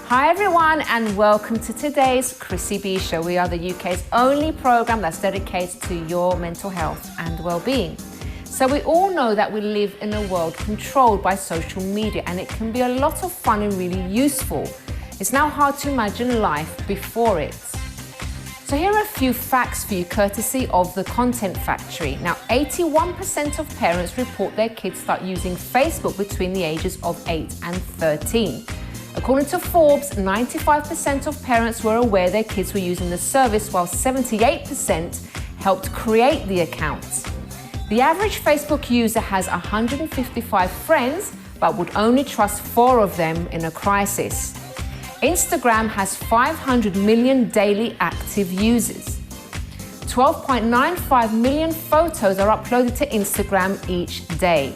Hi everyone, and welcome to today's Chrissy B Show. We are the UK's only programme that's dedicated to your mental health and well-being. So we all know that we live in a world controlled by social media, and it can be a lot of fun and really useful. It's now hard to imagine life before it. So here are a few facts for you, courtesy of The Content Factory. Now, 81% of parents report their kids start using Facebook between the ages of 8 and 13. According to Forbes, 95% of parents were aware their kids were using the service, while 78% helped create the accounts. The average Facebook user has 155 friends, but would only trust 4 of them in a crisis. Instagram has 500 million daily active users. 12.95 million photos are uploaded to Instagram each day.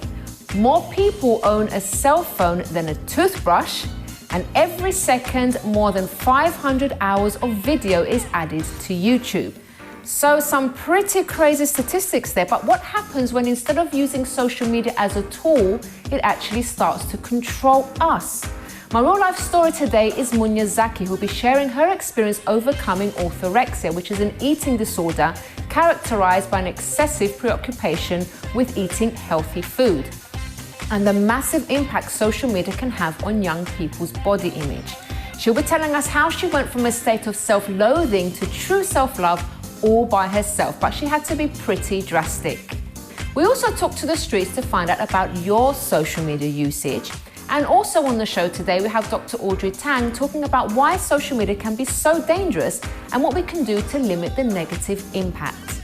More people own a cell phone than a toothbrush, and every second more than 500 hours of video is added to YouTube. So some pretty crazy statistics there, but what happens when instead of using social media as a tool, it actually starts to control us? My real life story today is Munya Zaki, who'll be sharing her experience overcoming orthorexia, which is an eating disorder characterized by an excessive preoccupation with eating healthy food, and the massive impact social media can have on young people's body image. She'll be telling us how she went from a state of self-loathing to true self-love all by herself, but she had to be pretty drastic. We also talk to the streets to find out about your social media usage. And also on the show today, we have Dr. Audrey Tang talking about why social media can be so dangerous and what we can do to limit the negative impact.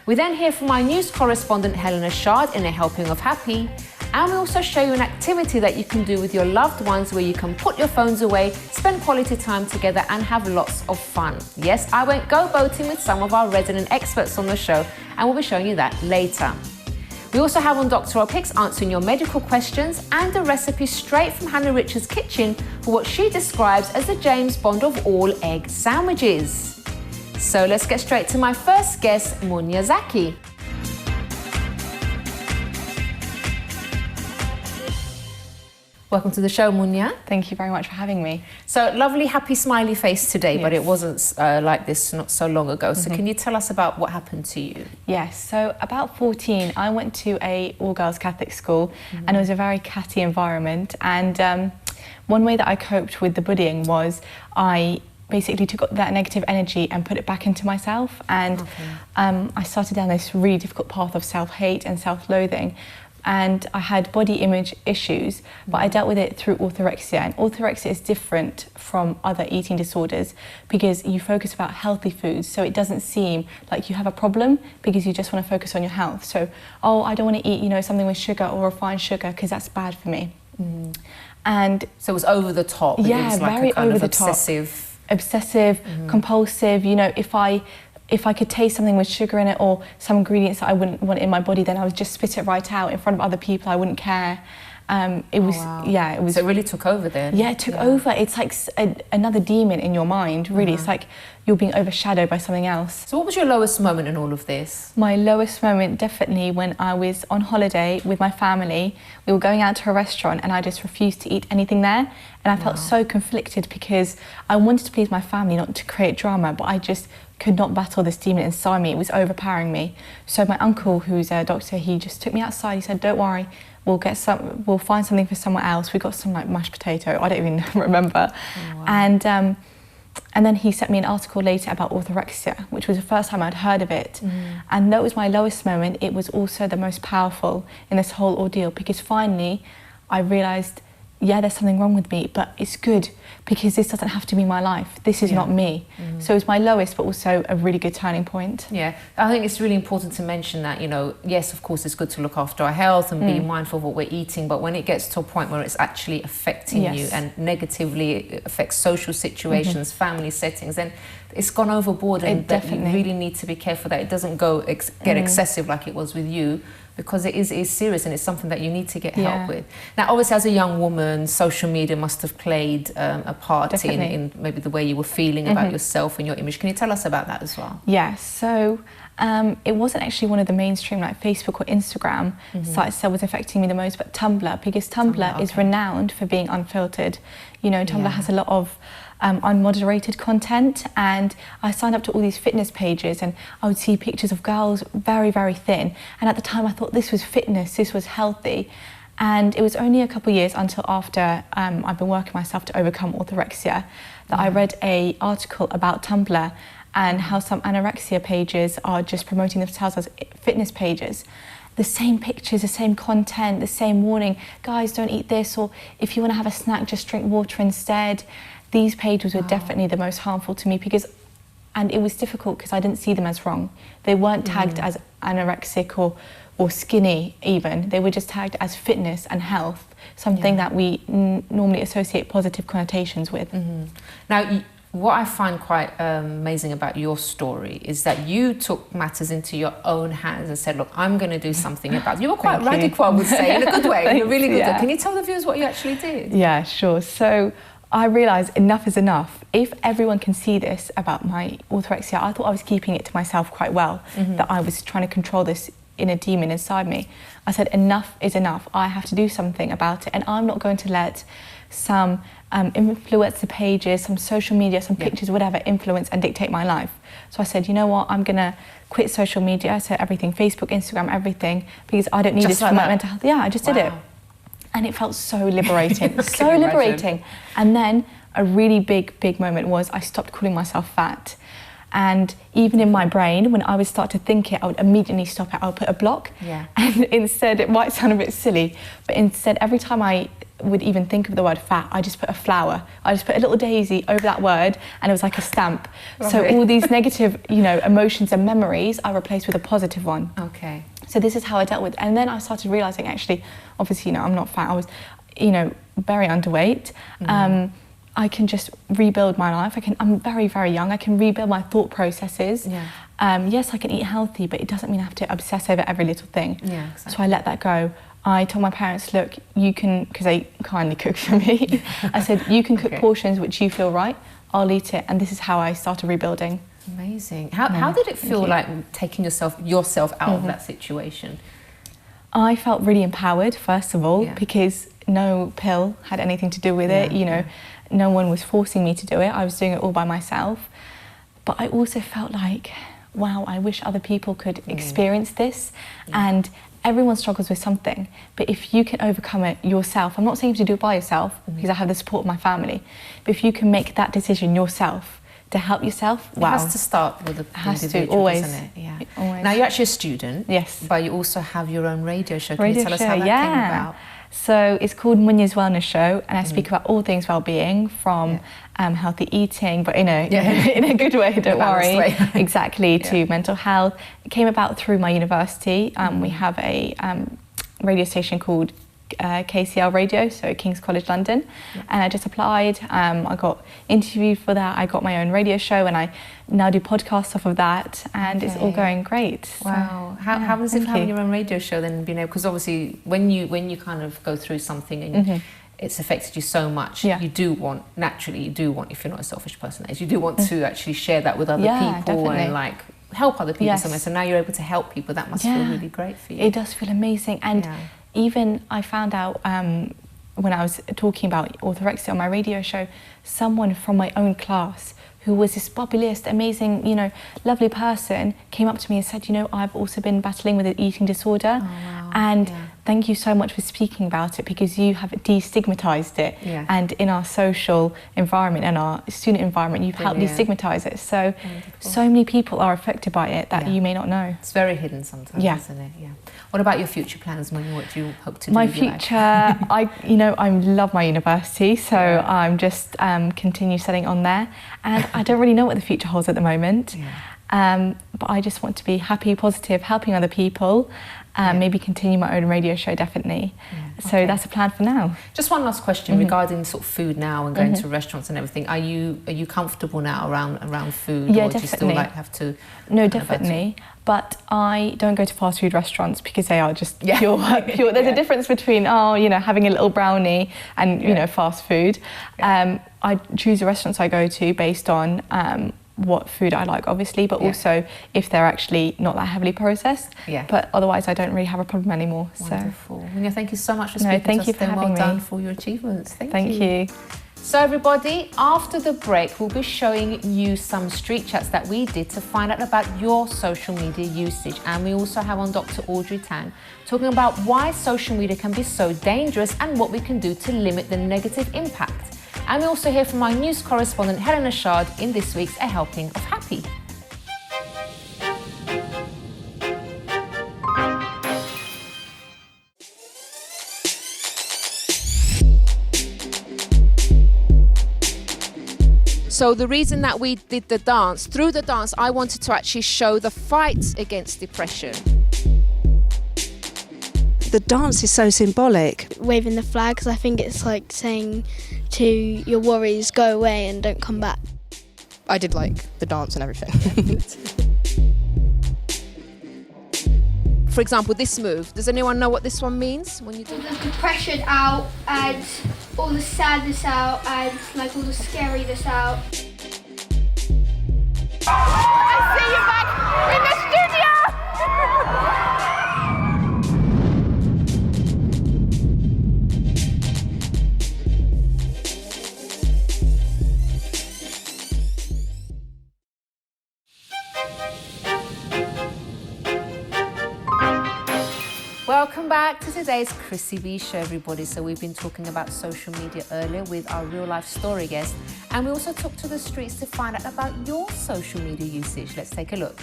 We then hear from our news correspondent Helena Chard in A Helping of Happy. And we also show you an activity that you can do with your loved ones where you can put your phones away, spend quality time together and have lots of fun. Yes, I went go boating with some of our resident experts on the show, and we'll be showing you that later. We also have on Dr Rob Hicks answering your medical questions, and a recipe straight from Hannah Richards' kitchen for what she describes as the James Bond of all egg sandwiches. So let's get straight to my first guest, Munya Zaki. Welcome to the show, Munya. Thank you very much for having me. So, lovely, happy, smiley face today, yes. But it wasn't like this not so long ago. So can you tell us about what happened to you? Yes, so about 14, I went to a all-girls Catholic school, and it was a very catty environment. And one way that I coped with the bullying was I basically took that negative energy and put it back into myself. And I started down this really difficult path of self-hate and self-loathing. And I had body image issues, but I dealt with it through orthorexia. And orthorexia is different from other eating disorders because you focus about healthy foods, so it doesn't seem like you have a problem because you just want to focus on your health. So, oh, I don't want to eat, something with sugar or refined sugar because that's bad for me. And so it was over the top. Yeah, it was like very a kind over of the obsessive, compulsive. If I could taste something with sugar in it or some ingredients that I wouldn't want in my body, then I would just spit it right out in front of other people. I wouldn't care. It was. So it really took over then? Yeah, it took over. It's like another demon in your mind, really. It's like you're being overshadowed by something else. So what was your lowest moment in all of this? My lowest moment, definitely when I was on holiday with my family. We were going out to a restaurant and I just refused to eat anything there. And I felt so conflicted because I wanted to please my family, not to create drama, but I just could not battle this demon inside me. It was overpowering me. So my uncle, who's a doctor, he just took me outside. He said, don't worry, we'll find something for someone else. We got some like mashed potato. I don't even remember. Oh, wow. And then he sent me an article later about orthorexia, which was the first time I'd heard of it. And that was my lowest moment. It was also the most powerful in this whole ordeal because finally I realised, yeah, there's something wrong with me, but it's good because this doesn't have to be my life. This is not me. So it's my lowest, but also a really good turning point. Yeah, I think it's really important to mention that, yes, of course, it's good to look after our health and be mindful of what we're eating, but when it gets to a point where it's actually affecting you and negatively affects social situations, family settings, then it's gone overboard, and that you really need to be careful that it doesn't get excessive like it was with you, because it is serious and it's something that you need to get help with. Now, obviously, as a young woman, social media must have played a part in maybe the way you were feeling about yourself and your image. Can you tell us about that as well? Yeah, so it wasn't actually one of the mainstream like Facebook or Instagram sites that was affecting me the most, but Tumblr, because Tumblr is renowned for being unfiltered. You know, Tumblr has a lot of unmoderated content, and I signed up to all these fitness pages, and I would see pictures of girls very, very thin. And at the time I thought this was fitness, this was healthy. And it was only a couple of years until after I've been working myself to overcome orthorexia that I read an article about Tumblr and how some anorexia pages are just promoting themselves as fitness pages. The same pictures, the same content, the same warning, guys, don't eat this, or if you want to have a snack, just drink water instead. These pages were definitely the most harmful to me and it was difficult because I didn't see them as wrong. They weren't tagged as anorexic or skinny even. They were just tagged as fitness and health, something that we normally associate positive connotations with. Now, what I find quite amazing about your story is that you took matters into your own hands and said, look, I'm going to do something about it. You were quite radical, I would say, in a good way, in a really good way. Can you tell the viewers what you actually did? Yeah, sure. So I realised enough is enough. If everyone can see this about my orthorexia, I thought I was keeping it to myself quite well, that I was trying to control this inner demon inside me. I said, enough is enough. I have to do something about it, and I'm not going to let some influencer pages, some social media, some pictures, whatever, influence and dictate my life. So I said, you know what, I'm gonna quit social media, so everything, Facebook, Instagram, everything, because I don't need this for my mental health. Yeah, I just did it. And it felt so liberating, so liberating. And then a really big moment was I stopped calling myself fat. And even in my brain, when I would start to think it, I would immediately stop it. I would put a block. And instead, it might sound a bit silly, but instead, every time I would even think of the word fat, I just put a flower. I just put a little daisy over that word, and it was like a stamp. So all these negative, emotions and memories, I replaced with a positive one. So this is how I dealt with it. And then I started realising, actually, obviously, I'm not fat. I was, very underweight. I can just rebuild my life. I'm very, very young. I can rebuild my thought processes. Yes, I can eat healthy, but it doesn't mean I have to obsess over every little thing. So I let that go. I told my parents, look, you can, because they kindly cooked for me, I said, you can cook portions which you feel right, I'll eat it. And this is how I started rebuilding. Amazing. How did it feel like taking yourself out of that situation? I felt really empowered, first of all, because no pill had anything to do with it. No one was forcing me to do it. I was doing it all by myself. But I also felt like, wow, I wish other people could experience this. And everyone struggles with something. But if you can overcome it yourself, I'm not saying to do it by yourself, because I have the support of my family, but if you can make that decision yourself to help yourself, wow. It has to start with the individual, always, doesn't it? Always. Now, you're actually a student. Yes. But you also have your own radio show. Can you tell us how that came about? So it's called Munya's Wellness Show, and I speak about all things well-being, from healthy eating, but in a good way, don't worry. Way. Exactly, to mental health. It came about through my university. We have a radio station called KCL Radio, so King's College London, and I just applied. I got interviewed for that. I got my own radio show, and I now do podcasts off of that, and it's all going great. Wow. So, how does it having your own radio show then, because obviously when you kind of go through something and it's affected you so much, you do want, if you're not a selfish person, you do want to actually share that with other people and help other people somewhere. So now you're able to help people. That must feel really great for you. It does feel amazing. And even I found out when I was talking about orthorexia on my radio show, someone from my own class who was this bubblyist, amazing, lovely person, came up to me and said, I've also been battling with an eating disorder. Oh, wow. And thank you so much for speaking about it, because you have destigmatized it. And in our social environment and our student environment, you've helped destigmatize it. So many people are affected by it that you may not know. It's very hidden sometimes, isn't it? What about your future plans? What do you hope to do? My future, I love my university, so I'm just continue studying on there, and I don't really know what the future holds at the moment. But I just want to be happy, positive, helping other people. Maybe continue my own radio show, definitely. So that's a plan for now. Just one last question regarding sort of food now and going to restaurants and everything. Are you comfortable now around food? Yeah, or definitely. Do you still have to? No, definitely. But I don't go to fast food restaurants because they are just pure. There's a difference between having a little brownie and fast food. I choose the restaurants I go to based on what food I like, obviously, but also if they're actually not that heavily processed. But otherwise, I don't really have a problem anymore. Wonderful. Munya, thank you so much for speaking to us. Thank you for having me. Well done for your achievements. Thank you. Thank you. So everybody, after the break, we'll be showing you some street chats that we did to find out about your social media usage. And we also have on Dr. Audrey Tang talking about why social media can be so dangerous and what we can do to limit the negative impact. And we also hear from our news correspondent Helena Chard in this week's A Helping of Happy. So the reason that we did the dance, through the dance, I wanted to actually show the fight against depression. The dance is so symbolic. Waving the flag, because I think it's like saying to your worries, go away and don't come back. I did like the dance and everything. For example, this move, does anyone know what this one means when you do All the depression out and all the sadness out and like all the scariness out. I see you back in the studio! Welcome back to today's Chrissy B Show, everybody. So we've been talking about social media earlier with our real life story guest, and we also took to the streets to find out about your social media usage. Let's take a look.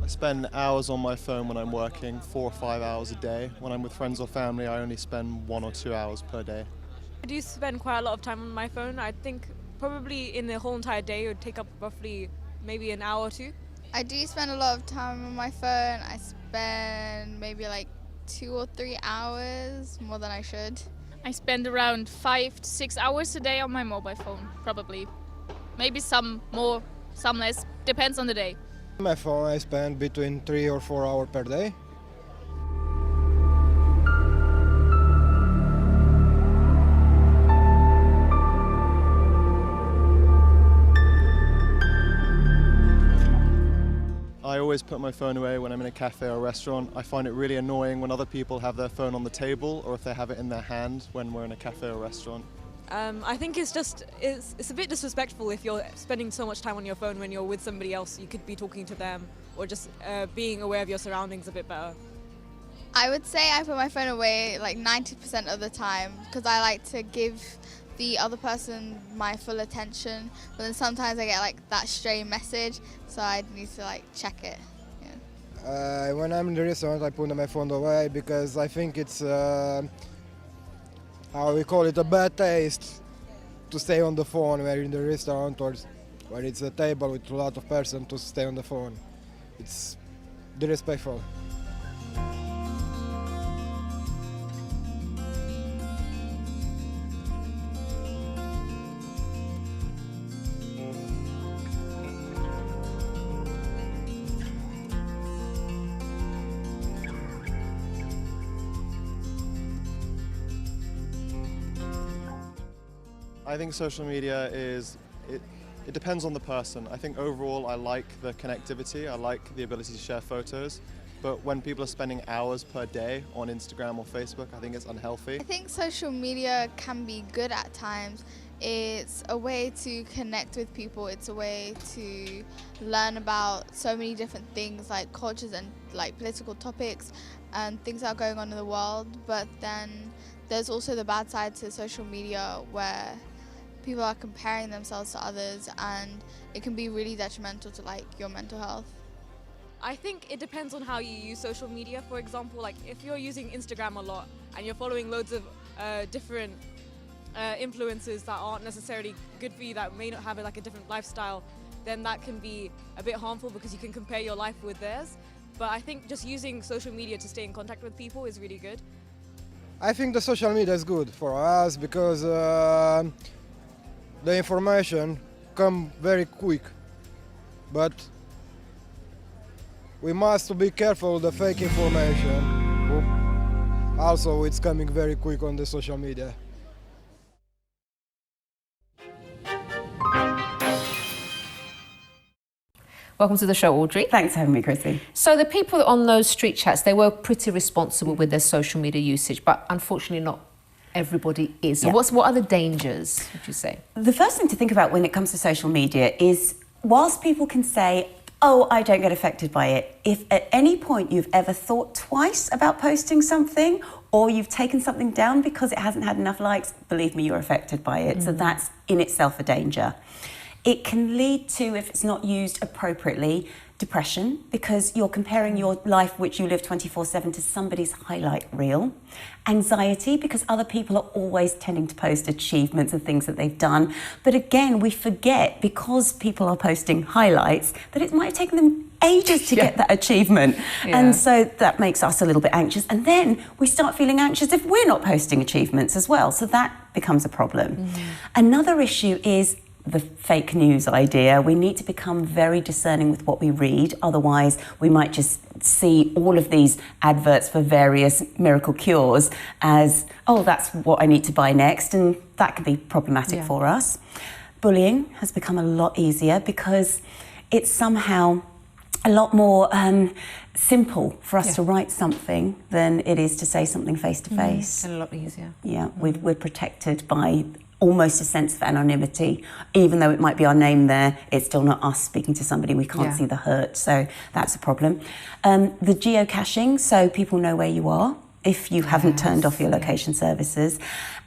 I spend hours on my phone when I'm working, 4 or 5 hours a day. When I'm with friends or family, I only spend 1 or 2 hours per day. I do spend quite a lot of time on my phone. I think probably in the whole entire day it would take up roughly maybe an hour or two. I do spend a lot of time on my phone. I spend maybe like 2 or 3 hours more than I should. I spend around 5 to 6 hours a day on my mobile phone, probably. Maybe some more, some less, depends on the day. On my phone I spend between 3 or 4 hours per day. I always put my phone away when I'm in a cafe or restaurant. I find it really annoying when other people have their phone on the table or if they have it in their hand when we're in a cafe or restaurant. I think it's a bit disrespectful if you're spending so much time on your phone when you're with somebody else. You could be talking to them or just being aware of your surroundings a bit better. I would say I put my phone away like 90% of the time because I like to give the other person my full attention, but then sometimes I get like that stray message, so I need to like check it. Yeah. When I'm in the restaurant I put my phone away because I think it's how we call it, a bad taste to stay on the phone when you're in the restaurant or where it's a table with a lot of person to stay on the phone. It's disrespectful. I think social media it depends on the person. I think overall I like the connectivity, I like the ability to share photos, but when people are spending hours per day on Instagram or Facebook, I think it's unhealthy. I think social media can be good at times. It's a way to connect with people, it's a way to learn about so many different things like cultures and like political topics and things that are going on in the world, but then there's also the bad side to social media where people are comparing themselves to others and it can be really detrimental to like your mental health. I think it depends on how you use social media. For example, like if you're using Instagram a lot and you're following loads of different influencers that aren't necessarily good for you, that may not have like a different lifestyle, then that can be a bit harmful because you can compare your life with theirs. But I think just using social media to stay in contact with people is really good. I think the social media is good for us because the information come very quick, but we must be careful of the fake information. Also, it's coming very quick on the social media. Welcome to the show, Audrey. Thanks for having me, Chrissy. So the people on those street chats, they were pretty responsible with their social media usage, but unfortunately not everybody is. So what are the dangers, would you say? The first thing to think about when it comes to social media is, whilst people can say, oh, I don't get affected by it, if at any point you've ever thought twice about posting something, or you've taken something down because it hasn't had enough likes, believe me, you're affected by it. So that's in itself a danger. It can lead to, if it's not used appropriately, depression, because you're comparing your life, which you live 24/7, to somebody's highlight reel. Anxiety, because other people are always tending to post achievements and things that they've done. But again, we forget, because people are posting highlights, that it might have taken them ages to get that achievement. And so that makes us a little bit anxious. And then we start feeling anxious if we're not posting achievements as well. So that becomes a problem. Another issue is the fake news idea. We need to become very discerning with what we read. Otherwise, we might just see all of these adverts for various miracle cures as, oh, that's what I need to buy next. And that can be problematic for us. Bullying has become a lot easier because it's somehow a lot more simple for us to write something than it is to say something face to face. And a lot easier. Yeah, we're protected by almost a sense of anonymity. Even though it might be our name there, it's still not us speaking to somebody. We can't see the hurt, so that's a problem. The geocaching, so people know where you are if you haven't turned off your location services.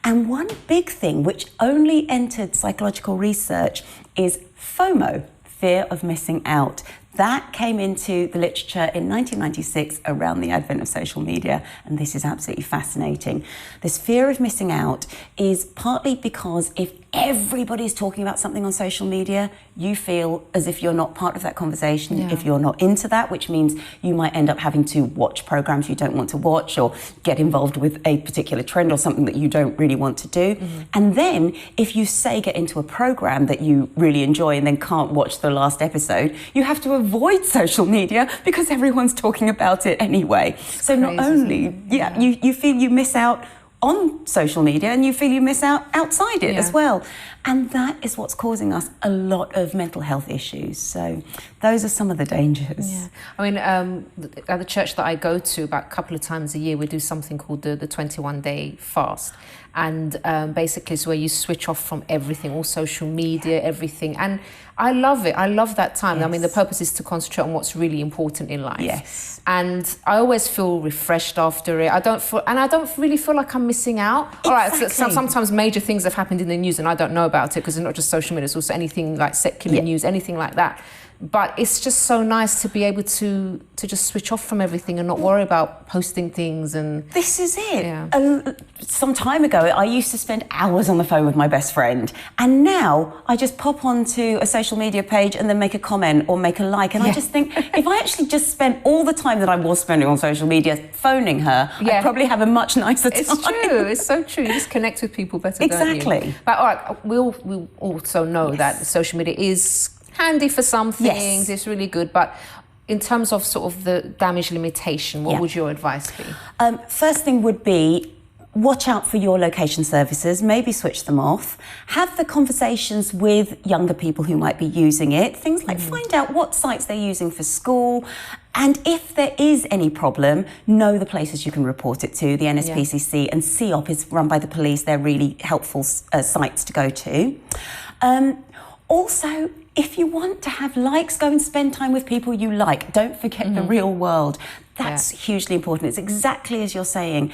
And one big thing which only entered psychological research is FOMO, fear of missing out. That came into the literature in 1996 around the advent of social media, and this is absolutely fascinating. This fear of missing out is partly because if everybody's talking about something on social media, you feel as if you're not part of that conversation, if you're not into that, which means you might end up having to watch programs you don't want to watch or get involved with a particular trend or something that you don't really want to do. And then if you say get into a program that you really enjoy and then can't watch the last episode, you have to avoid social media because everyone's talking about it anyway. So not only, you feel you miss out on social media and you feel you miss out outside it as well. And that is what's causing us a lot of mental health issues. So those are some of the dangers. I mean, at the church that I go to, about a couple of times a year, we do something called the 21-day fast. And basically it's where you switch off from everything, all social media, everything. And I love it. I love that time. I mean, the purpose is to concentrate on what's really important in life. And I always feel refreshed after it. I don't really feel like I'm missing out. All right, so sometimes major things have happened in the news and I don't know about it because it's not just social media, it's also anything like secular news, anything like that. But it's just so nice to be able to just switch off from everything and not worry about posting things. And this is it. Some time ago, I used to spend hours on the phone with my best friend. And now I just pop onto a social media page and then make a comment or make a like. And I just think, if I actually just spent all the time that I was spending on social media phoning her, I'd probably have a much nicer time. It's true. It's so true. You just connect with people better, don't you? But all right, we also know that social media is handy for some things, it's really good, but in terms of sort of the damage limitation, what would your advice be? First thing would be, watch out for your location services, maybe switch them off. Have the conversations with younger people who might be using it. Things like find out what sites they're using for school. And if there is any problem, know the places you can report it to. The NSPCC and CEOP is run by the police. They're really helpful sites to go to. Also, if you want to have likes, go and spend time with people you like. Don't forget the real world. That's hugely important. It's exactly as you're saying.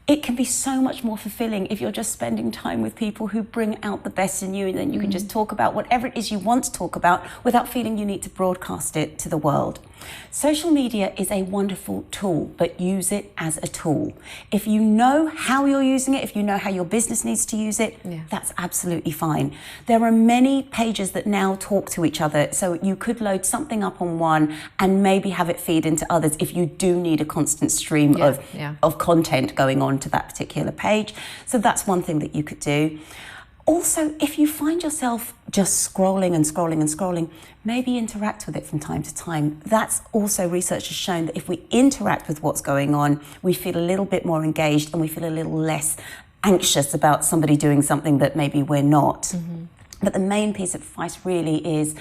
It can be so much more fulfilling if you're just spending time with people who bring out the best in you, and then you can just talk about whatever it is you want to talk about without feeling you need to broadcast it to the world. Social media is a wonderful tool, but use it as a tool. If you know how you're using it, if you know how your business needs to use it, that's absolutely fine. There are many pages that now talk to each other, so you could load something up on one and maybe have it feed into others if you do need a constant stream of content going on to that particular page. So that's one thing that you could do. Also, if you find yourself just scrolling and scrolling and scrolling, maybe interact with it from time to time. That's also, research has shown that if we interact with what's going on, we feel a little bit more engaged and we feel a little less anxious about somebody doing something that maybe we're not. But the main piece of advice really is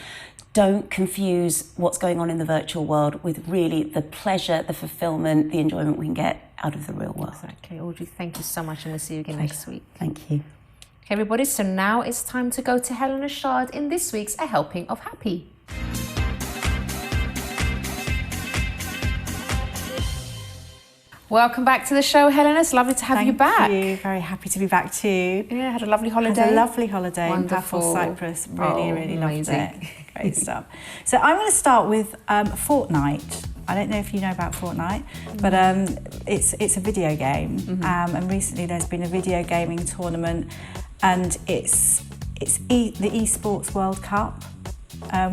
don't confuse what's going on in the virtual world with really the pleasure, the fulfillment, the enjoyment we can get out of the real world. Exactly. Audrey, thank you so much, and we'll see you again next week. Thank you. Okay, everybody, so now it's time to go to Helena Chard in this week's A Helping of Happy. Welcome back to the show, Helena. It's lovely to have you back. Thank you. Very happy to be back too. Yeah, had a lovely holiday. Had a lovely holiday in Wonderful. Paphos, Cyprus. Really loved amazing. it. Great stuff. So I'm going to start with Fortnite. I don't know if you know about Fortnite, but it's a video game. And recently there's been a video gaming tournament, and it's the Esports World Cup.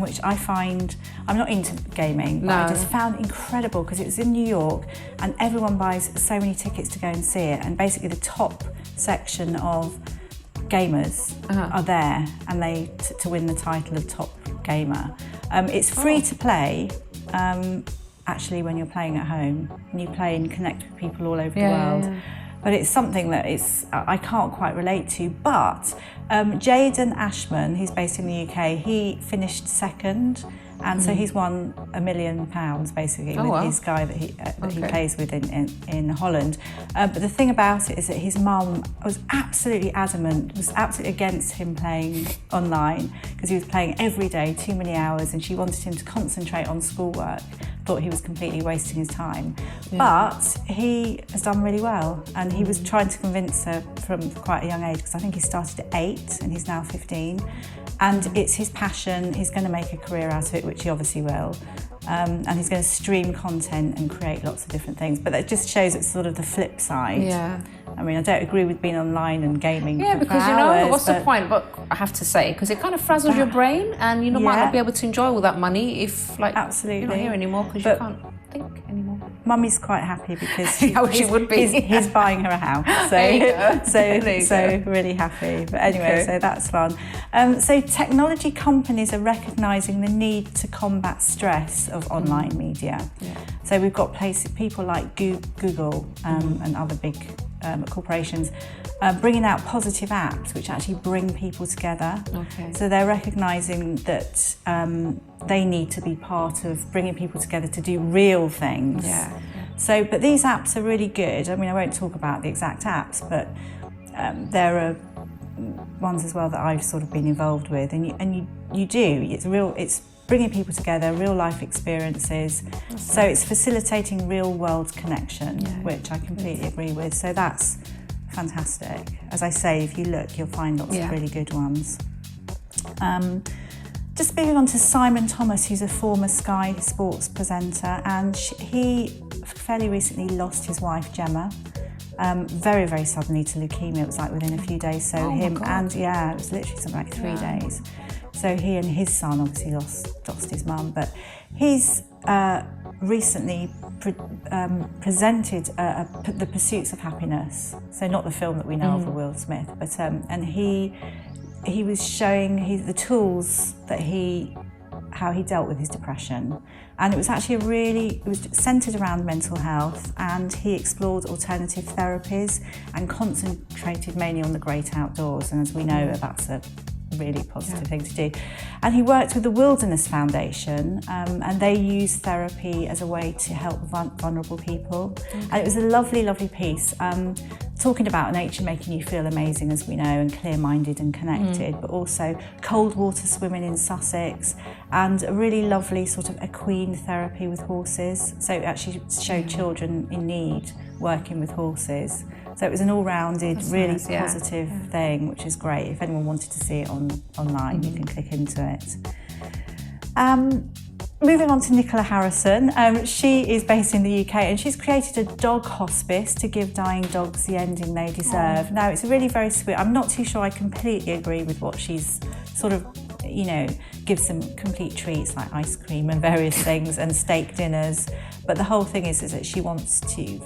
Which I find, I'm not into gaming, but I just found incredible because it was in New York and everyone buys so many tickets to go and see it, and basically the top section of gamers are there, and they to win the title of top gamer. It's free to play actually when you're playing at home, and you play and connect with people all over the world. But it's something that I can't quite relate to. But Jaden Ashman, who's based in the UK, he finished second, and so he's won £1 million basically with his guy that he plays with in Holland. But the thing about it is that his mum was absolutely adamant, was absolutely against him playing online because he was playing every day, too many hours, and she wanted him to concentrate on schoolwork. Thought he was completely wasting his time. But he has done really well, and he was trying to convince her from quite a young age, because I think he started at 8 and he's now 15, and it's his passion. He's going to make a career out of it, which he obviously will, and he's going to stream content and create lots of different things. But that just shows it's sort of the flip side. I mean, I don't agree with being online and gaming for because hours, what's the point? But I have to say, because it kind of frazzles your brain, and you might not be able to enjoy all that money if, like, you're not here anymore because you can't think anymore. Mummy's quite happy because she would be. He's buying her a house, so really happy. But anyway, so that's fun. So technology companies are recognising the need to combat stress of online media. So we've got people like Google and other big corporations bringing out positive apps which actually bring people together. So they're recognising that they need to be part of bringing people together to do real things. So, but these apps are really good. I mean, I won't talk about the exact apps, but there are ones as well that I've sort of been involved with, and you do. It's bringing people together, real life experiences. So it's facilitating real world connection, which I completely agree with. So that's fantastic. As I say, if you look, you'll find lots of really good ones. Just moving on to Simon Thomas, who's a former Sky Sports presenter, and he fairly recently lost his wife Gemma, very, very suddenly to leukemia. It was like within a few days. So it was literally something like 3 days. So he and his son obviously lost his mum, but he's recently presented The Pursuits of Happiness. So not the film that we know of, Will Smith, but and he was showing the tools that how he dealt with his depression, and it was actually it was centred around mental health, and he explored alternative therapies and concentrated mainly on the great outdoors, and as we know, that's a really positive thing to do. And he worked with the Wilderness Foundation, and they use therapy as a way to help vulnerable people. And it was a lovely, lovely piece, talking about nature making you feel amazing, as we know, and clear-minded and connected, but also cold water swimming in Sussex, and a really lovely sort of equine therapy with horses. So it actually showed children in need working with horses. So it was an all-rounded, really positive thing, which is great. If anyone wanted to see it online, you can click into it. Moving on to Nicola Harrison, she is based in the UK, and she's created a dog hospice to give dying dogs the ending they deserve. Now, it's really very sweet. I'm not too sure I completely agree with what she's sort of, gives them complete treats like ice cream and various things and steak dinners. But the whole thing is that she wants to,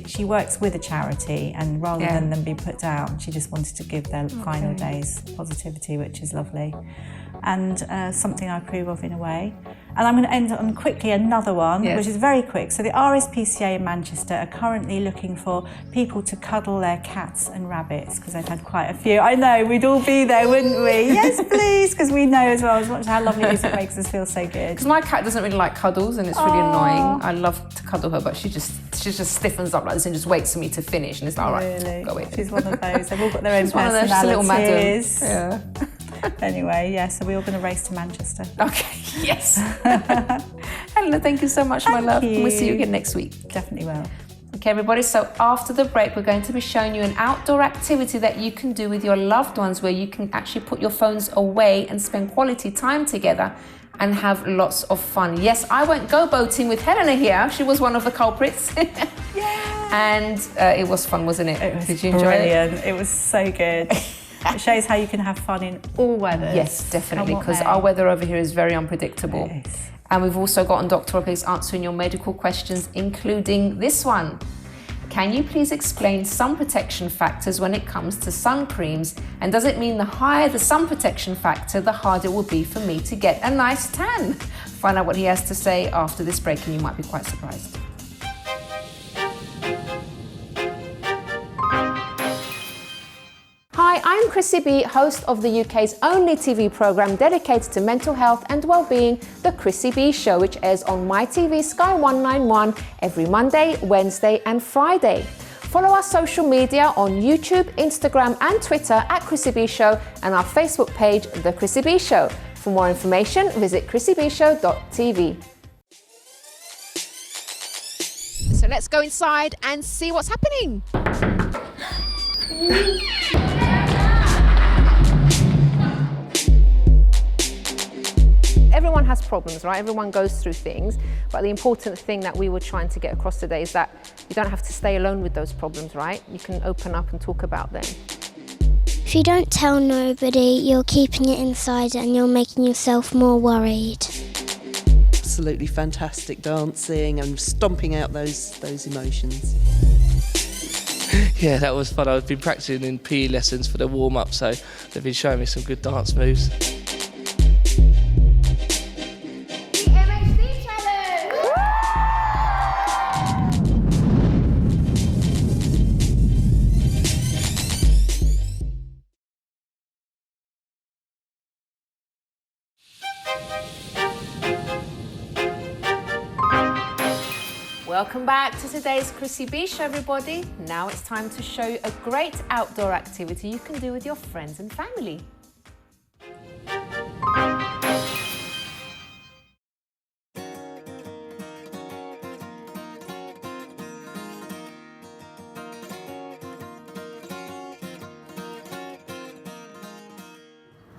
she works with a charity, and rather than them be put down, she just wanted to give their final days positivity, which is lovely. And something I approve of in a way. And I'm going to end on quickly another one, Yes. which is very quick. So the RSPCA in Manchester are currently looking for people to cuddle their cats and rabbits, because they've had quite a few. I know, we'd all be there, wouldn't we? Yes, please, because we know as well as much how lovely it is, it makes us feel so good. Because my cat doesn't really like cuddles, and it's really annoying. I love to cuddle her, but she just stiffens up like this and just waits for me to finish, and it's like, all right, Really? go away. She's one of those. They've all got their own She's one of those, just a little personalities. madam. Yeah. Anyway, yeah, so we're all going to race to Manchester. Okay, yes. Helena, thank you so much, my love. you. We'll see you again next week. Definitely will. Okay, everybody, so after the break, we're going to be showing you an outdoor activity that you can do with your loved ones, where you can actually put your phones away and spend quality time together and have lots of fun. Yes, I went go boating with Helena here. She was one of the culprits. Yeah. And it was fun, wasn't it? It was Did you enjoy brilliant. it? It was so good. It shows how you can have fun in all weathers. Yes, definitely, And what because may. our weather over here is very unpredictable. It is. And we've also gotten Dr. Rob Hicks answering your medical questions, including this one. Can you please explain sun protection factors when it comes to sun creams? And does it mean the higher the sun protection factor, the harder it will be for me to get a nice tan? Find out what he has to say after this break, and you might be quite surprised. Hi, I'm Chrissy B, host of the UK's only TV programme dedicated to mental health and well-being, The Chrissy B Show, which airs on MyTV Sky 191 every Monday, Wednesday and Friday. Follow our social media on YouTube, Instagram and Twitter at Chrissy B Show, and our Facebook page, The Chrissy B Show. For more information, visit chrissybshow.tv. So let's go inside and see what's happening. Everyone has problems, right? Everyone goes through things. But the important thing that we were trying to get across today is that you don't have to stay alone with those problems, right? You can open up and talk about them. If you don't tell nobody, you're keeping it inside and you're making yourself more worried. Absolutely fantastic dancing and stomping out those emotions. Yeah, that was fun. I've been practicing in PE lessons for the warm-up, so they've been showing me some good dance moves. Welcome back to today's Chrissy B Show, everybody. Now it's time to show you a great outdoor activity you can do with your friends and family.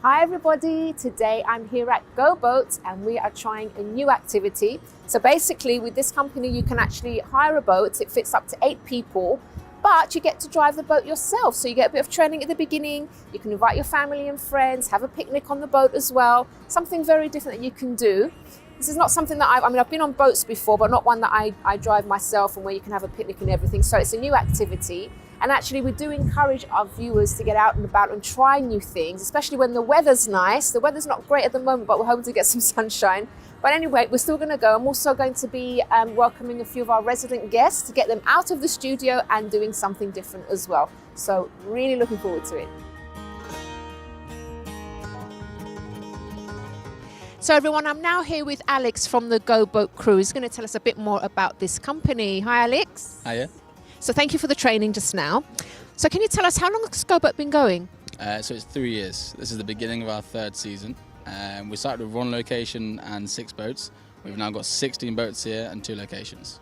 Hi everybody, today I'm here at Go Boat and we are trying a new activity. So basically with this company you can actually hire a boat, it fits up to 8 people, but you get to drive the boat yourself. So you get a bit of training at the beginning, you can invite your family and friends, have a picnic on the boat as well, something very different that you can do. This is not something that I've been on boats before, but not one that I drive myself and where you can have a picnic and everything. So it's a new activity. And actually we do encourage our viewers to get out and about and try new things, especially when the weather's nice. The weather's not great at the moment, but we're hoping to get some sunshine. But anyway, we're still going to go. I'm also going to be welcoming a few of our resident guests to get them out of the studio and doing something different as well. So really looking forward to it. So everyone, I'm now here with Alex from the Go Boat crew. He's going to tell us a bit more about this company. Hi, Alex. Hiya. So thank you for the training just now. So can you tell us, how long has Go Boat been going? So it's 3 years. This is the beginning of our 3rd season. We started with 1 location and 6 boats. We've now got 16 boats here and 2 locations.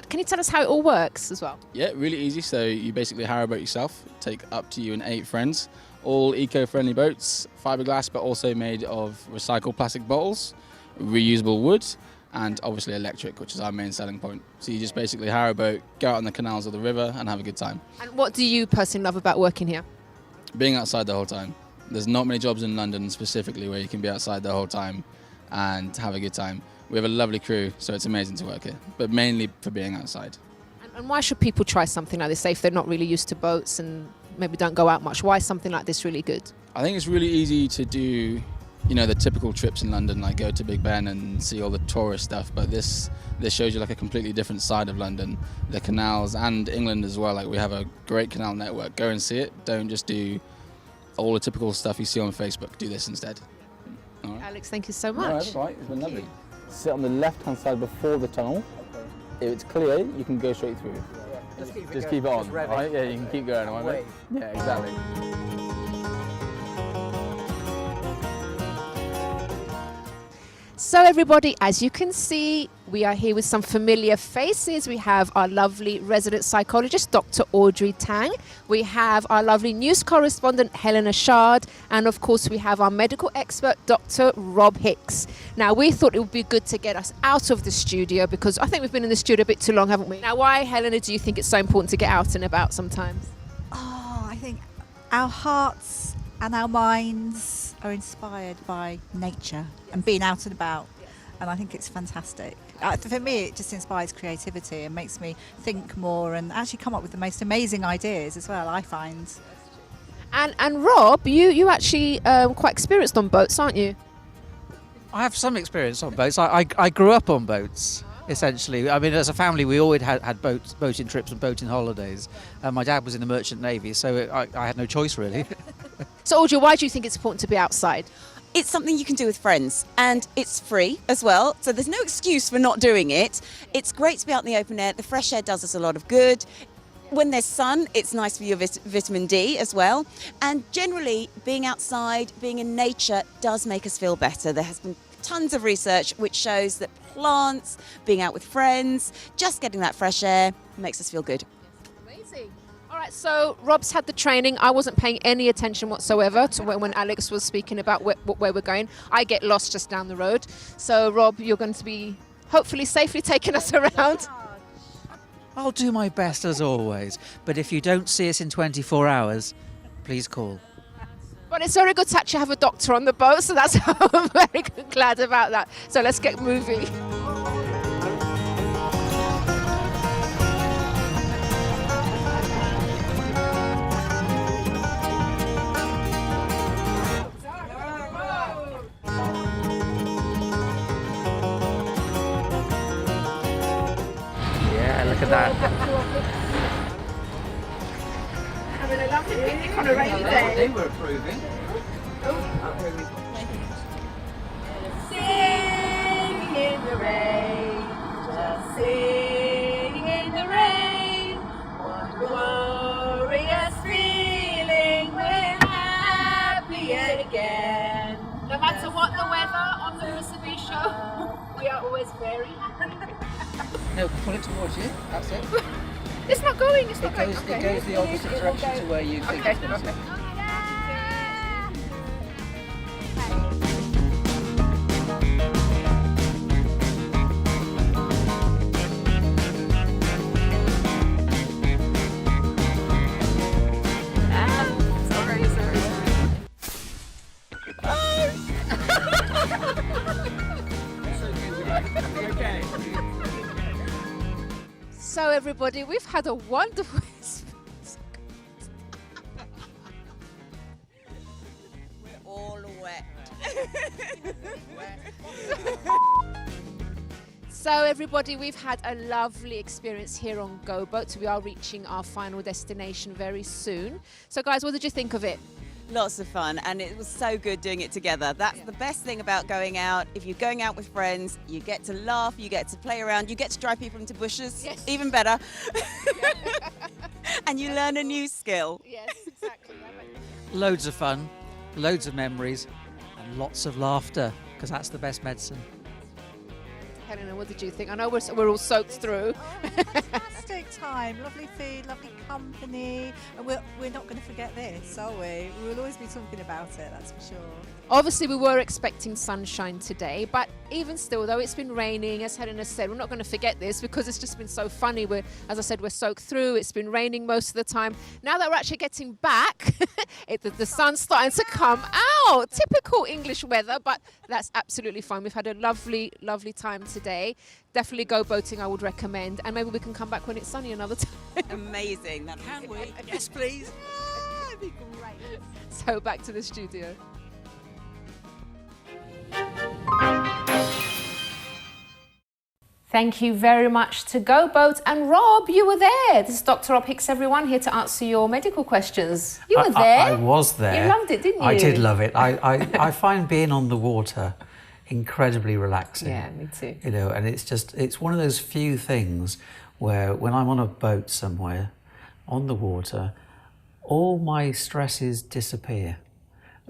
Can you tell us how it all works as well? Yeah, really easy. So you basically hire a boat yourself, take up to you and 8 friends. All eco-friendly boats, fiberglass, but also made of recycled plastic bottles, reusable wood, and obviously electric, which is our main selling point. So you just basically hire a boat, go out on the canals of the river and have a good time. And what do you personally love about working here? Being outside the whole time. There's not many jobs in London specifically where you can be outside the whole time and have a good time. We have a lovely crew, so it's amazing to work here, but mainly for being outside. And why should people try something like this, say if they're not really used to boats and maybe don't go out much? Why is something like this really good? I think it's really easy to do you know, the typical trips in London, like go to Big Ben and see all the tourist stuff, but this shows you like a completely different side of London, the canals, and England as well. Like, we have a great canal network. Go and see it. Don't just do all the typical stuff you see on Facebook. Do this instead. All right. Alex, thank you so much. No, that's right. It's been lovely. Sit on the left-hand side before the tunnel. If it's clear, you can go straight through. Just keep it on. All right? Yeah, you can keep going. All right? Yeah, exactly. So everybody, as you can see, we are here with some familiar faces. We have our lovely resident psychologist, Dr. Audrey Tang. We have our lovely news correspondent, Helena Chard. And of course, we have our medical expert, Dr. Rob Hicks. Now, we thought it would be good to get us out of the studio because I think we've been in the studio a bit too long, haven't we? Now, why, Helena, do you think it's so important to get out and about sometimes? Oh, I think our hearts and our minds are inspired by nature and being out and about, and I think it's fantastic. For me, it just inspires creativity and makes me think more and actually come up with the most amazing ideas as well, I find. And Rob, you actually quite experienced on boats, aren't you? I have some experience on boats. I grew up on boats, essentially. I mean, as a family, we always had boating trips and boating holidays. My dad was in the Merchant Navy, so I had no choice, really. So, Audrey, why do you think it's important to be outside? It's something you can do with friends, and it's free as well, so there's no excuse for not doing it. It's great to be out in the open air. The fresh air does us a lot of good. When there's sun, it's nice for your vitamin D as well. And generally, being outside, being in nature does make us feel better. There has been tons of research which shows that plants, being out with friends, just getting that fresh air makes us feel good. Amazing. All right, so Rob's had the training. I wasn't paying any attention whatsoever to when Alex was speaking about where we're going. I get lost just down the road. So, Rob, you're going to be hopefully safely taking us around. I'll do my best as always, but if you don't see us in 24 hours, please call. But it's very good to actually have a doctor on the boat, so that's I'm very glad about that. So let's get moving. Yeah, look at that. Having a lovely picnic on a rainy day. They were approving. Singing in the rain, just singing in the rain. What glorious feeling, we're happy again. No matter what the weather on the Chrissy B Show, we are always very happy. No, pull it towards you. That's it. It's not going. It's not going. It goes the opposite direction to where you think it's going to. So everybody, we've had a wonderful experience. We're all wet. So everybody, we've had a lovely experience here on Go Boat. We are reaching our final destination very soon. So guys, what did you think of it? Lots of fun, and it was so good doing it together. That's the best thing about going out. If you're going out with friends, you get to laugh, you get to play around, you get to drive people into bushes, even better. And you learn a new skill. Yes, exactly. Loads of fun, loads of memories, and lots of laughter, because that's the best medicine. Helena, what did you think? I know we're all soaked through. Fantastic time, lovely food, lovely company, and we're not going to forget this, are we? We will always be talking about it, that's for sure. Obviously, we were expecting sunshine today, but even still, though it's been raining, as Helena said, we're not going to forget this because it's just been so funny. As I said, we're soaked through. It's been raining most of the time. Now that we're actually getting back, the sun's starting to come out. Typical English weather, but that's absolutely fine. We've had a lovely, lovely time today. Definitely go boating, I would recommend. And maybe we can come back when it's sunny another time. Amazing. Can we? Yes, please. That'd be great. So back to the studio. Thank you very much to Go Boat. And Rob, you were there. This is Dr. Rob Hicks, everyone, here to answer your medical questions. You were there. I was there. You loved it, didn't you? I did love it. I find being on the water incredibly relaxing. Yeah, me too. You know, and it's one of those few things where when I'm on a boat somewhere, on the water, all my stresses disappear.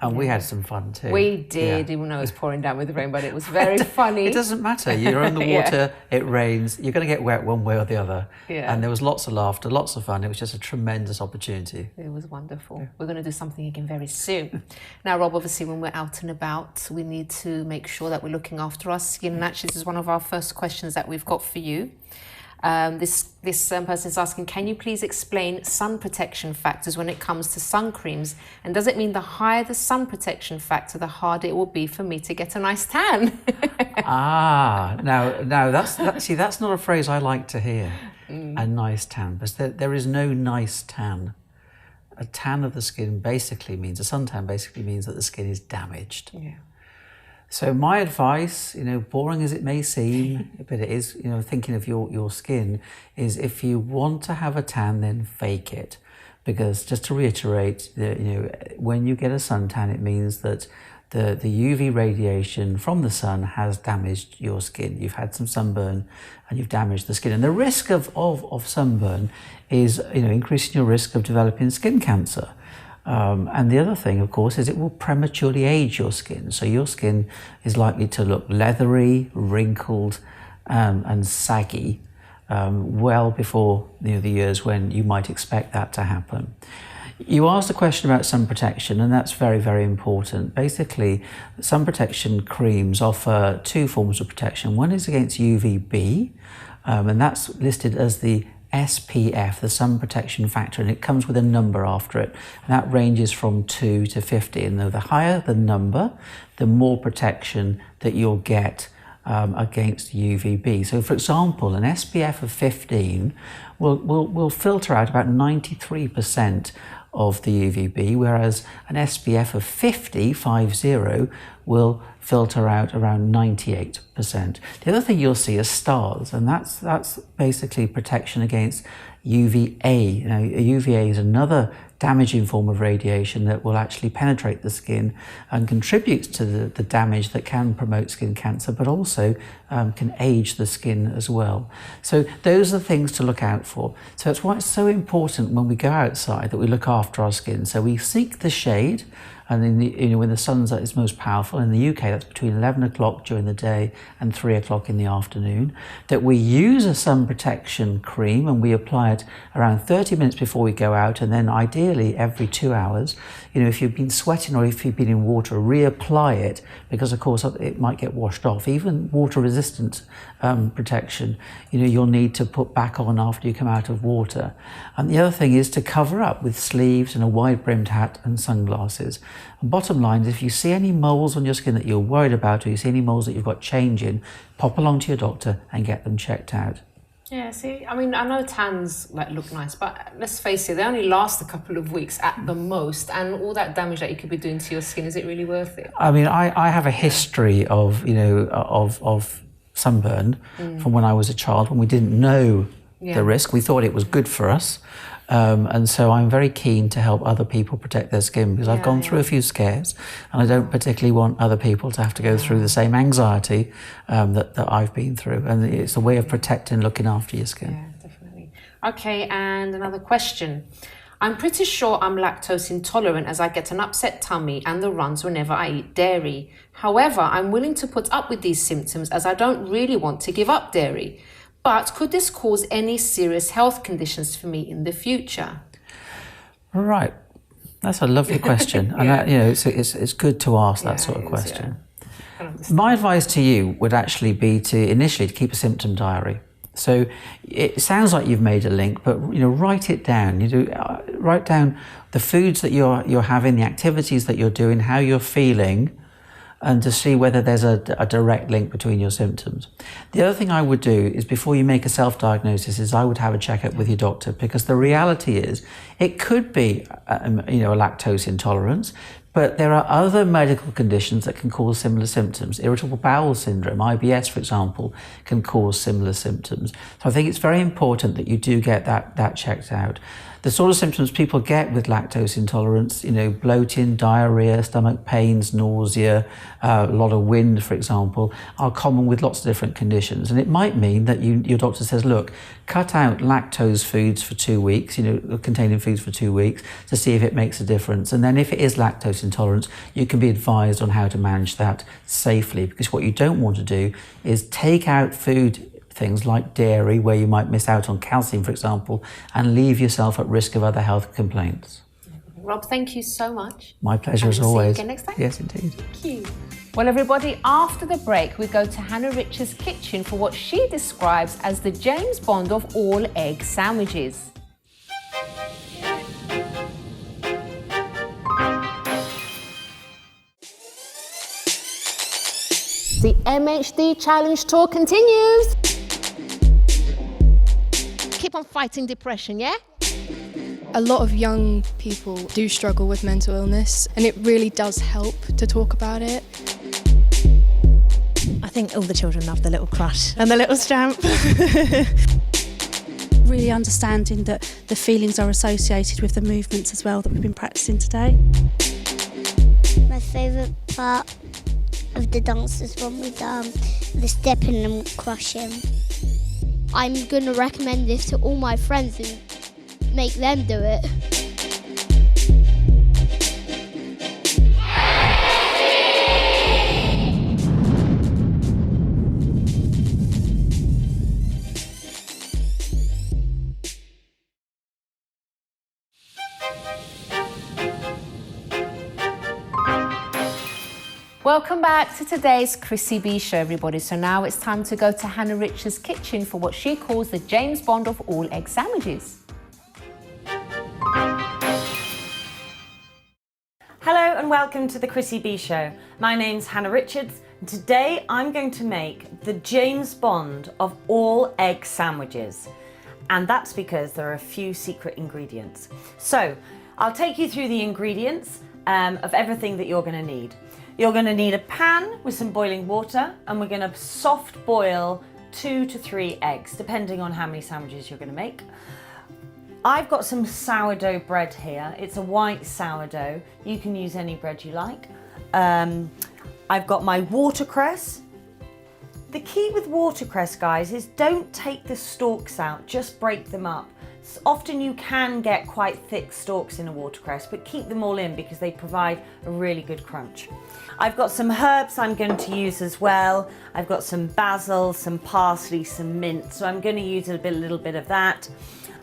And we had some fun too. We did, even though it was pouring down with the rain, but it was very funny. It doesn't matter. You're on the water, it rains, you're going to get wet one way or the other. Yeah. And there was lots of laughter, lots of fun. It was just a tremendous opportunity. It was wonderful. We're going to do something again very soon. Now, Rob, obviously, when we're out and about, we need to make sure that we're looking after our skin. And actually, this is one of our first questions that we've got for you. This person is asking, can you please explain sun protection factors when it comes to sun creams? And does it mean the higher the sun protection factor, the harder it will be for me to get a nice tan? Now that's not a phrase I like to hear. A nice tan, because there is no nice tan. A tan of the skin basically means, a suntan basically means that the skin is damaged. Yeah. So my advice, boring as it may seem, but it is, thinking of your skin, is if you want to have a tan, then fake it. Because just to reiterate, when you get a suntan, it means that the UV radiation from the sun has damaged your skin. You've had some sunburn and you've damaged the skin. And the risk of sunburn is, increasing your risk of developing skin cancer. And the other thing, of course, is it will prematurely age your skin. So your skin is likely to look leathery, wrinkled, and saggy well before the years when you might expect that to happen. You asked a question about sun protection, and that's very, very important. Basically, sun protection creams offer two forms of protection. One is against UVB, and that's listed as the SPF, the sun protection factor, and it comes with a number after it, and that ranges from 2 to 50. And the higher the number, the more protection that you'll get against UVB. So, for example, an SPF of 15 will filter out about 93% of the UVB, whereas an SPF of 50 will filter out around 98%. The other thing you'll see is stars, and that's basically protection against UVA. UVA is another damaging form of radiation that will actually penetrate the skin and contributes to the damage that can promote skin cancer, but also can age the skin as well. So those are the things to look out for. So that's why it's so important when we go outside that we look after our skin. So we seek the shade, and when the sun's at its most powerful, in the UK that's between 11 o'clock during the day and 3 o'clock in the afternoon, that we use a sun protection cream and we apply it around 30 minutes before we go out, and then ideally every 2 hours. If you've been sweating or if you've been in water, reapply it, because of course it might get washed off. Even water resistant protection, you'll need to put back on after you come out of water. And the other thing is to cover up with sleeves and a wide brimmed hat and sunglasses. And bottom line is, if you see any moles on your skin that you're worried about, or you see any moles that you've got change in, pop along to your doctor and get them checked out. Yeah, see, I know tans look nice, but let's face it, they only last a couple of weeks at the most, and all that damage that you could be doing to your skin, is it really worth it? I have a history of sunburn from when I was a child, when we didn't know the risk. We thought it was good for us. And so I'm very keen to help other people protect their skin, because I've gone through a few scares, and I don't particularly want other people to have to go through the same anxiety that I've been through. And it's a way of protecting, looking after your skin. Yeah, definitely. Okay, and another question. I'm pretty sure I'm lactose intolerant, as I get an upset tummy and the runs whenever I eat dairy. However, I'm willing to put up with these symptoms as I don't really want to give up dairy. But could this cause any serious health conditions for me in the future? Right, that's a lovely question, and it's good to ask that sort of question. My advice to you would actually be to keep a symptom diary. So it sounds like you've made a link, but write it down. Write down the foods that you're having, the activities that you're doing, how you're feeling, and to see whether there's a direct link between your symptoms. The other thing I would do is, before you make a self-diagnosis, is I would have a checkup with your doctor, because the reality is it could be a lactose intolerance, But there are other medical conditions that can cause similar symptoms. Irritable bowel syndrome, IBS, for example, can cause similar symptoms. So I think it's very important that you do get that checked out. The sort of symptoms people get with lactose intolerance, bloating, diarrhea, stomach pains, nausea, a lot of wind, for example, are common with lots of different conditions. And it might mean that your doctor says, look, cut out lactose foods for 2 weeks, containing foods for 2 weeks, to see if it makes a difference. And then if it is lactose intolerance, you can be advised on how to manage that safely, because what you don't want to do is take out things like dairy, where you might miss out on calcium, for example, and leave yourself at risk of other health complaints. Rob, thank you so much. My pleasure, and as we'll always. See you again next time. Yes, indeed. Thank you. Well, everybody, after the break, we go to Hannah Rich's kitchen for what she describes as the James Bond of all egg sandwiches. The MHD Challenge Tour continues. Keep on fighting depression, yeah? A lot of young people do struggle with mental illness, and it really does help to talk about it. I think all the children love the little crush and the little stamp. Really understanding that the feelings are associated with the movements as well that we've been practicing today. My favourite part of the dance is when we done the stepping and crushing. I'm going to recommend this to all my friends and make them do it. Welcome back to today's Chrissy B Show, everybody. So now it's time to go to Hannah Rich's kitchen for what she calls the James Bond of all egg sandwiches. Hello and welcome to the Chrissy B Show. My name's Hannah Richards and today I'm going to make the James Bond of all egg sandwiches. And that's because there are a few secret ingredients. So I'll take you through the ingredients of everything that you're going to need. You're going to need a pan with some boiling water and we're going to soft boil 2 to 3 eggs, depending on how many sandwiches you're going to make. I've got some sourdough bread here. It's a white sourdough. You can use any bread you like. I've got my watercress. The key with watercress, guys, is don't take the stalks out, just break them up. Often you can get quite thick stalks in a watercress, but keep them all in because they provide a really good crunch. I've got some herbs I'm going to use as well. I've got some basil, some parsley, some mint, so I'm going to use a little bit of that.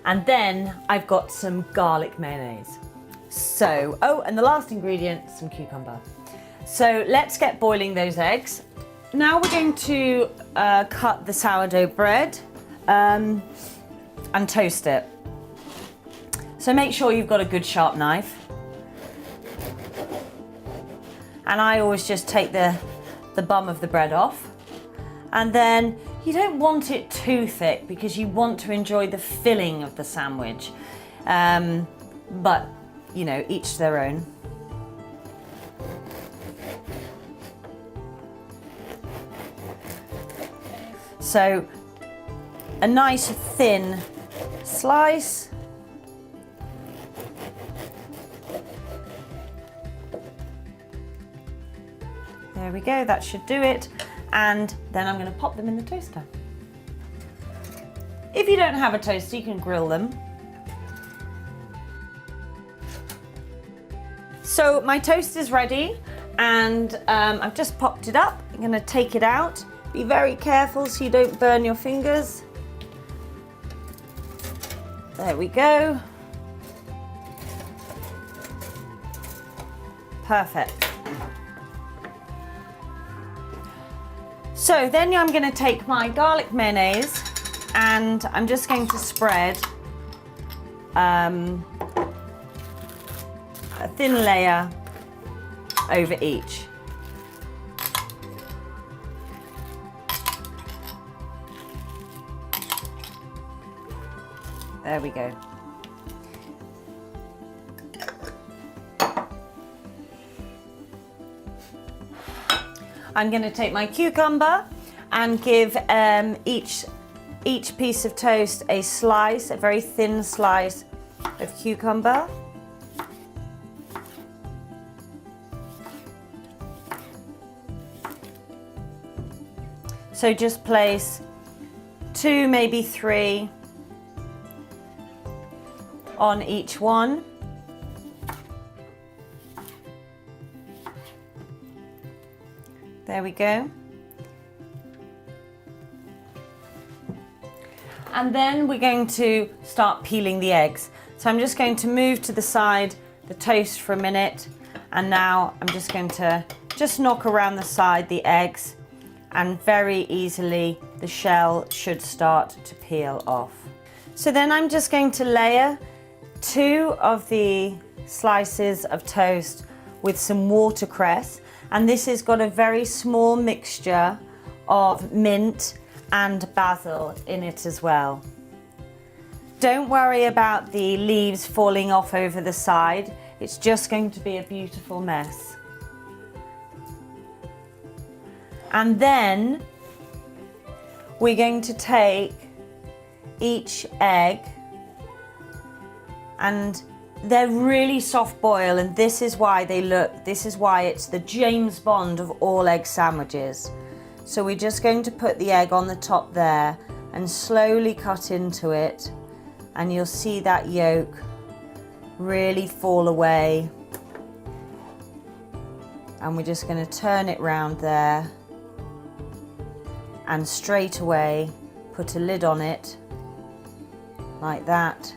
And then I've got some garlic mayonnaise. So, oh, and the last ingredient, some cucumber. So let's get boiling those eggs. Now we're going to cut the sourdough bread and toast it. So make sure you've got a good sharp knife. And I always just take the bum of the bread off. And then you don't want it too thick because you want to enjoy the filling of the sandwich. But, you know, each their own. So a nice thin slice. There we go, that should do it. And then I'm going to pop them in the toaster. If you don't have a toaster, you can grill them. So my toast is ready and I've just popped it up. I'm going to take it out. Be very careful so you don't burn your fingers. There we go. Perfect. So then I'm going to take my garlic mayonnaise and I'm just going to spread a thin layer over each. There we go. I'm going to take my cucumber and give each piece of toast a slice, a very thin slice of cucumber. So just place 2, maybe 3 on each one. There we go. And then we're going to start peeling the eggs. So I'm just going to move to the side the toast for a minute, and now I'm just going to knock around the side the eggs, and very easily the shell should start to peel off. So then I'm just going to layer 2 of the slices of toast with some watercress, and this has got a very small mixture of mint and basil in it as well. Don't worry about the leaves falling off over the side, it's just going to be a beautiful mess. And then we're going to take each egg, and they're really soft boil, and this is why it's the James Bond of all egg sandwiches. So we're just going to put the egg on the top there and slowly cut into it, and you'll see that yolk really fall away. And we're just going to turn it round there, and straight away put a lid on it like that.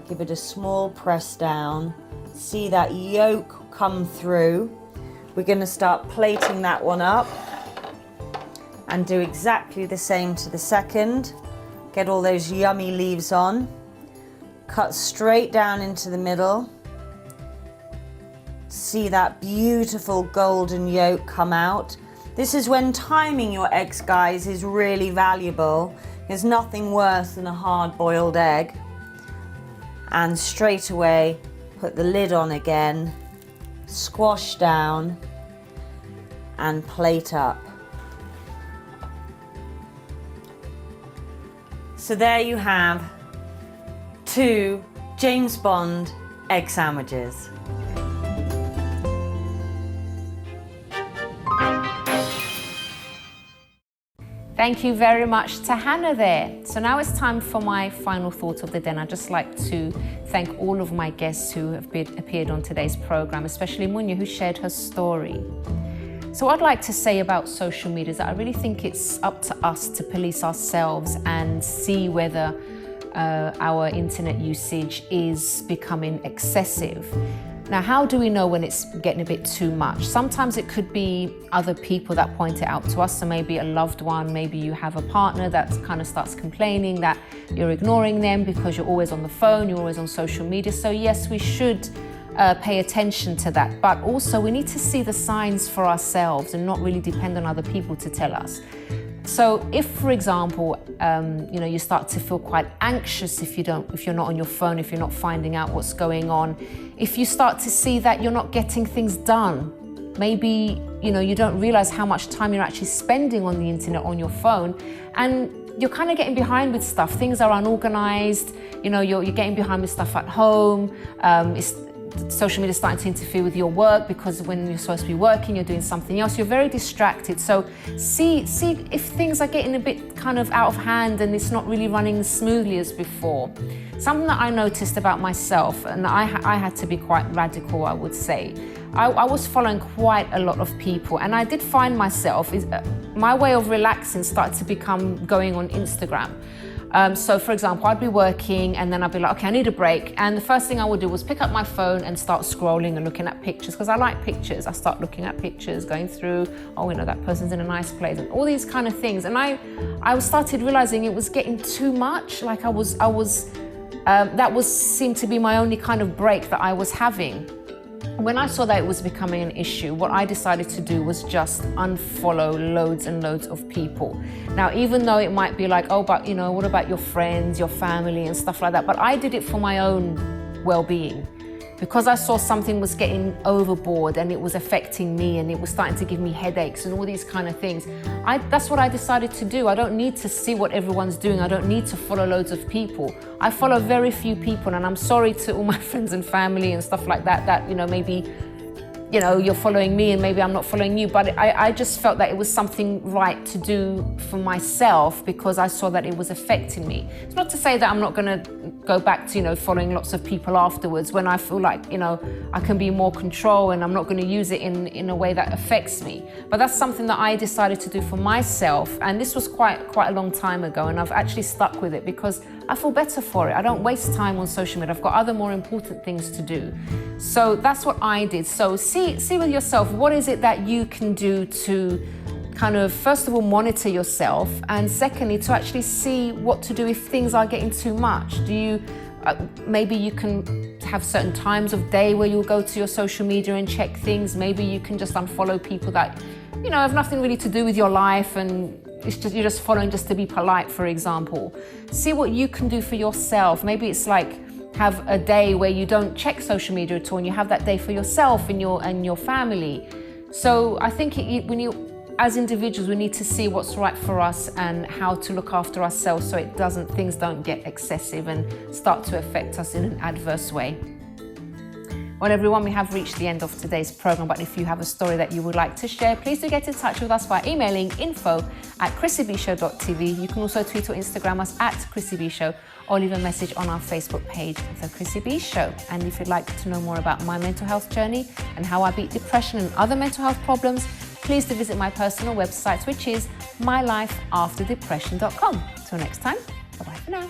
Give it a small press down. See that yolk come through. We're going to start plating that one up and do exactly the same to the second. Get all those yummy leaves on. Cut straight down into the middle. See that beautiful golden yolk come out. This is when timing your eggs, guys, is really valuable. There's nothing worse than a hard-boiled egg. And straight away, put the lid on again, squash down, and plate up. So there you have 2 James Bond egg sandwiches. Thank you very much to Hannah there. So now it's time for my final thought of the day. And I'd just like to thank all of my guests who have appeared on today's program, especially Munya, who shared her story. So what I'd like to say about social media is that I really think it's up to us to police ourselves and see whether our internet usage is becoming excessive. Now, how do we know when it's getting a bit too much? Sometimes it could be other people that point it out to us. So maybe a loved one, maybe you have a partner that kind of starts complaining that you're ignoring them because you're always on the phone, you're always on social media. So yes, we should pay attention to that. But also we need to see the signs for ourselves and not really depend on other people to tell us. So if, for example, you start to feel quite anxious if you're not on your phone, if you're not finding out what's going on, if you start to see that you're not getting things done, maybe you don't realize how much time you're actually spending on the internet on your phone, and you're kind of getting behind with stuff. Things are unorganized. You're getting behind with stuff at home. Social media is starting to interfere with your work because when you're supposed to be working, you're doing something else. You're very distracted. So see if things are getting a bit kind of out of hand and it's not really running as smoothly as before. Something that I noticed about myself, and I had to be quite radical, I would say. I was following quite a lot of people, and I did find myself, my way of relaxing started to become going on Instagram. So for example, I'd be working and then I'd be like, okay, I need a break. And the first thing I would do was pick up my phone and start scrolling and looking at pictures, because I like pictures. I start looking at pictures, going through, that person's in a nice place, and all these kind of things. And I started realizing it was getting too much. Like that seemed to be my only kind of break that I was having. When I saw that it was becoming an issue, what I decided to do was just unfollow loads and loads of people. Now, even though it might be like, but what about your friends, your family and stuff like that? But I did it for my own well-being. because I saw something was getting overboard and it was affecting me and it was starting to give me headaches and all these kind of things, that's what I decided to do. I don't need to see what everyone's doing. I don't need to follow loads of people. I follow very few people, and I'm sorry to all my friends and family and stuff like that, that, you know, maybe, you know, you're following me and maybe I'm not following you, but I just felt that it was something right to do for myself because I saw that it was affecting me. It's not to say that I'm not going to go back to, you know, following lots of people afterwards when I feel like, you know, I can be more control and I'm not going to use it in a way that affects me. But that's something that I decided to do for myself, and this was quite a long time ago, and I've actually stuck with it because I feel better for it. I don't waste time on social media. I've got other more important things to do. So that's what I did. So see with yourself, what is it that you can do to kind of, first of all, monitor yourself, and secondly, to actually see what to do if things are getting too much. Do you, maybe you can have certain times of day where you'll go to your social media and check things. Maybe you can just unfollow people that, you know, have nothing really to do with your life, and it's just, you're just following just to be polite, for example. See what you can do for yourself. Maybe it's like, have a day where you don't check social media at all, and you have that day for yourself and your family. So I think as individuals, we need to see what's right for us and how to look after ourselves so things don't get excessive and start to affect us in an adverse way. Well, everyone, we have reached the end of today's program, but if you have a story that you would like to share, please do get in touch with us by emailing info@chrissybshow.tv. You can also tweet or Instagram us at Chrissy B Show, or leave a message on our Facebook page, The Chrissy B Show. And if you'd like to know more about my mental health journey and how I beat depression and other mental health problems, please do visit my personal website, which is mylifeafterdepression.com. Till next time, bye-bye for now.